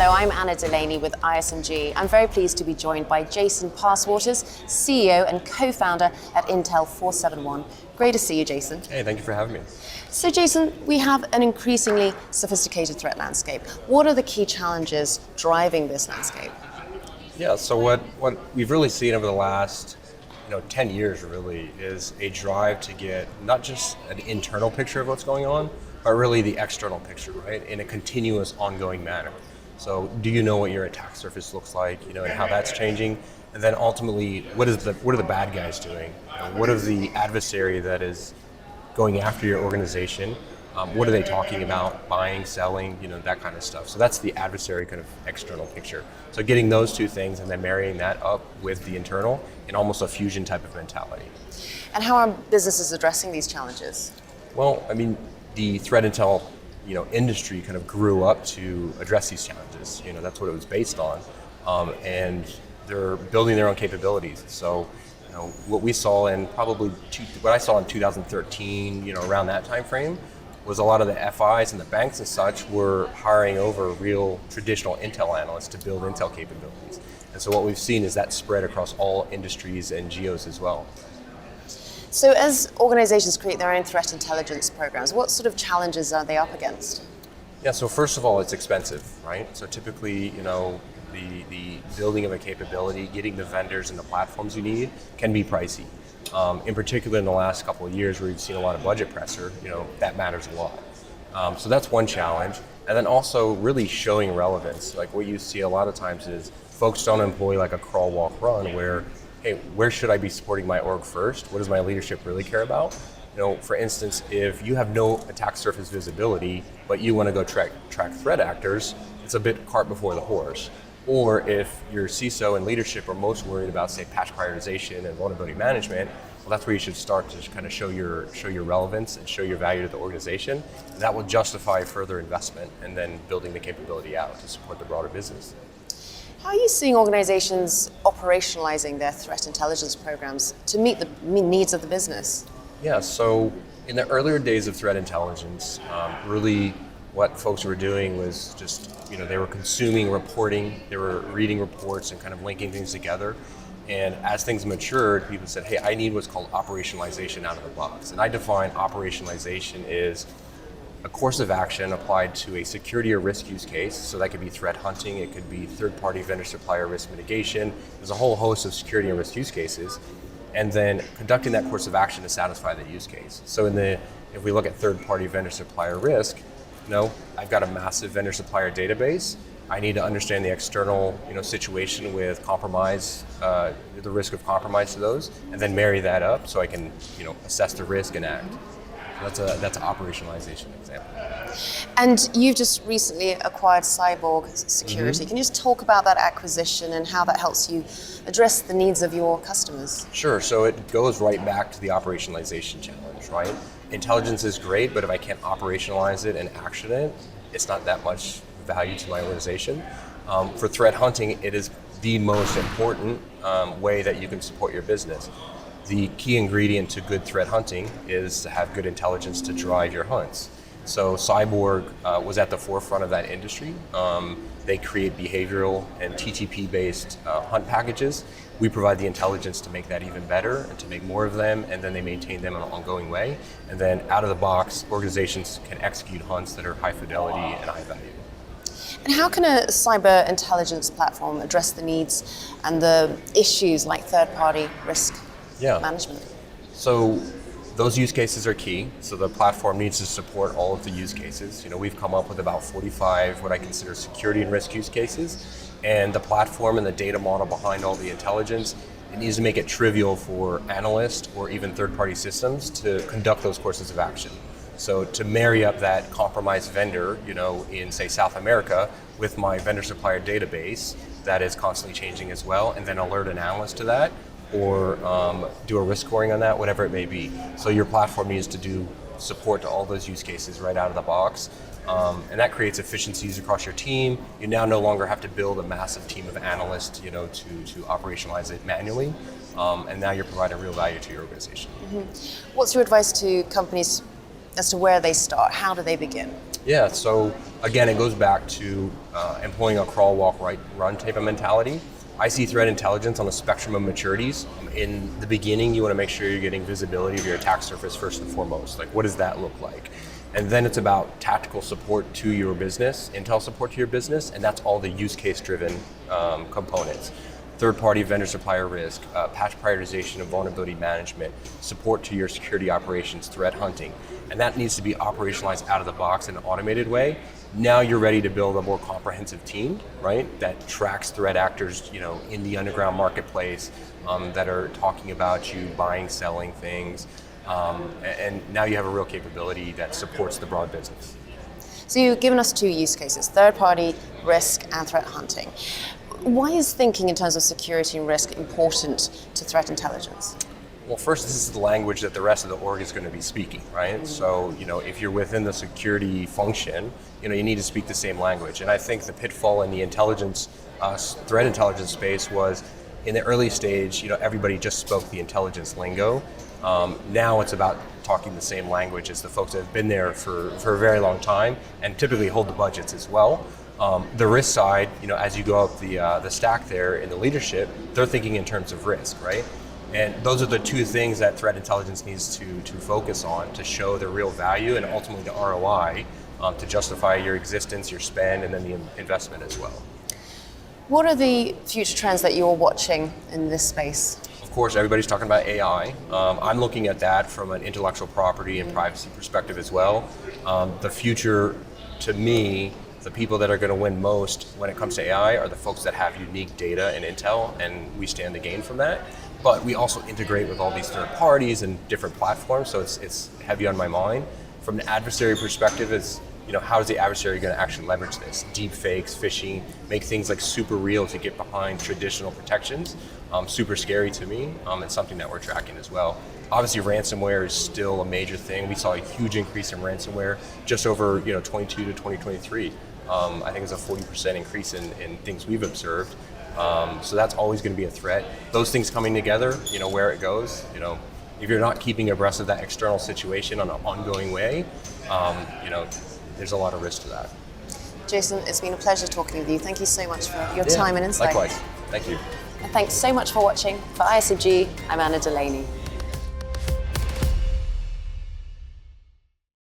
Hello, I'm Anna Delaney with ISMG. I'm very pleased to be joined by Jason Passwaters, CEO and co-founder at Intel 471. Great to see you, Jason. Hey, thank you for having me. So Jason, we have an increasingly sophisticated threat landscape. What are the key challenges driving this landscape? Yeah, so what we've really seen over the last 10 years really is a drive to get not just an internal picture of what's going on, but really the external picture, right? In a continuous, ongoing manner. So do you know what your attack surface looks like, and how that's changing? And then ultimately, what are the bad guys doing? What is the adversary that is going after your organization? What are they talking about, buying, selling, that kind of stuff. So that's the adversary kind of external picture. So getting those two things and then marrying that up with the internal in almost a fusion type of mentality. And how are businesses addressing these challenges? Well, the threat intel, industry kind of grew up to address these challenges. That's what it was based on, and they're building their own capabilities. So, what we saw what I saw in 2013, around that time frame, was a lot of the FIs and the banks and such were hiring over real traditional intel analysts to build intel capabilities. And so what we've seen is that spread across all industries and geos as well. So as organizations create their own threat intelligence programs, what sort of challenges are they up against? Yeah, so first of all, it's expensive, right? So typically, the building of a capability, getting the vendors and the platforms you need can be pricey. In particular, in the last couple of years where we've seen a lot of budget pressure, that matters a lot. So that's one challenge. And then also really showing relevance. Like what you see a lot of times is folks don't employ like a crawl, walk, run where, hey, where should I be supporting my org first? What does my leadership really care about? For instance, if you have no attack surface visibility, but you want to go track threat actors, it's a bit cart before the horse. Or if your CISO and leadership are most worried about, say, patch prioritization and vulnerability management, well, that's where you should start to kind of show your relevance and show your value to the organization. And that will justify further investment and then building the capability out to support the broader business. How are you seeing organizations operationalizing their threat intelligence programs to meet the needs of the business? Yeah, so in the earlier days of threat intelligence, really what folks were doing was just, they were consuming reporting, they were reading reports and kind of linking things together. And as things matured, people said, hey, I need what's called operationalization out of the box. And I define operationalization is a course of action applied to a security or risk use case. So that could be threat hunting, it could be third-party vendor-supplier risk mitigation. There's a whole host of security and risk use cases. And then conducting that course of action to satisfy the use case. So if we look at third-party vendor-supplier risk, I've got a massive vendor-supplier database. I need to understand the external, situation with compromise, the risk of compromise to those, and then marry that up so I can, assess the risk and act. So that's an operationalization example. And you've just recently acquired Cyborg Security. Mm-hmm. Can you just talk about that acquisition and how that helps you address the needs of your customers? Sure. So it goes right back to the operationalization challenge, right? Intelligence is great, but if I can't operationalize it and action it, it's not that much value to my organization. For threat hunting, it is the most important way that you can support your business. The key ingredient to good threat hunting is to have good intelligence to drive your hunts. So Cyborg was at the forefront of that industry. They create behavioral and TTP-based hunt packages. We provide the intelligence to make that even better and to make more of them, and then they maintain them in an ongoing way. And then out of the box, organizations can execute hunts that are high fidelity and high value. And how can a cyber intelligence platform address the needs and the issues like third-party risk management? So those use cases are key. So the platform needs to support all of the use cases. We've come up with about 45 what I consider security and risk use cases. And the platform and the data model behind all the intelligence, it needs to make it trivial for analysts or even third-party systems to conduct those courses of action. So to marry up that compromised vendor, in say South America with my vendor-supplier database that is constantly changing as well, and then alert an analyst to that, or do a risk scoring on that, whatever it may be. So your platform needs to do support to all those use cases right out of the box. And that creates efficiencies across your team. You now no longer have to build a massive team of analysts, to operationalize it manually. And now you're providing real value to your organization. Mm-hmm. What's your advice to companies as to where they start? How do they begin? Yeah, so again, it goes back to employing a crawl, walk, run type of mentality. I see threat intelligence on a spectrum of maturities. In the beginning, you want to make sure you're getting visibility of your attack surface first and foremost. Like, what does that look like? And then it's about tactical support to your business, intel support to your business, and that's all the use case driven components. Third-party vendor-supplier risk, patch prioritization and vulnerability management, support to your security operations, threat hunting. And that needs to be operationalized out of the box in an automated way. Now you're ready to build a more comprehensive team, right? That tracks threat actors, in the underground marketplace, that are talking about you, buying, selling things. And now you have a real capability that supports the broad business. So you've given us two use cases, third-party risk and threat hunting. Why is thinking in terms of security and risk important to threat intelligence? Well, first, this is the language that the rest of the org is going to be speaking, right? Mm-hmm. So, if you're within the security function, you need to speak the same language. And I think the pitfall in the intelligence, threat intelligence space was, in the early stage, everybody just spoke the intelligence lingo. Now it's about talking the same language as the folks that have been there for a very long time and typically hold the budgets as well. The risk side, as you go up the stack there in the leadership, they're thinking in terms of risk, right? And those are the two things that threat intelligence needs to focus on to show the real value and ultimately the ROI to justify your existence, your spend, and then the investment as well. What are the future trends that you're watching in this space? Of course, everybody's talking about AI. I'm looking at that from an intellectual property and privacy perspective as well. The future, to me, the people that are going to win most when it comes to AI are the folks that have unique data and intel, and we stand to gain from that. But we also integrate with all these third parties and different platforms, so it's heavy on my mind. From an adversary perspective, is how is the adversary going to actually leverage this? Deep fakes, phishing, make things like super real to get behind traditional protections. Super scary to me. It's something that we're tracking as well. Obviously, ransomware is still a major thing. We saw a huge increase in ransomware just over 22 to 2023. I think it's a 40% increase in things we've observed. So that's always going to be a threat. Those things coming together, where it goes, if you're not keeping abreast of that external situation on an ongoing way, there's a lot of risk to that. Jason, it's been a pleasure talking with you. Thank you so much for your time and insight. Likewise. Thank you. And thanks so much for watching. For ISMG, I'm Anna Delaney.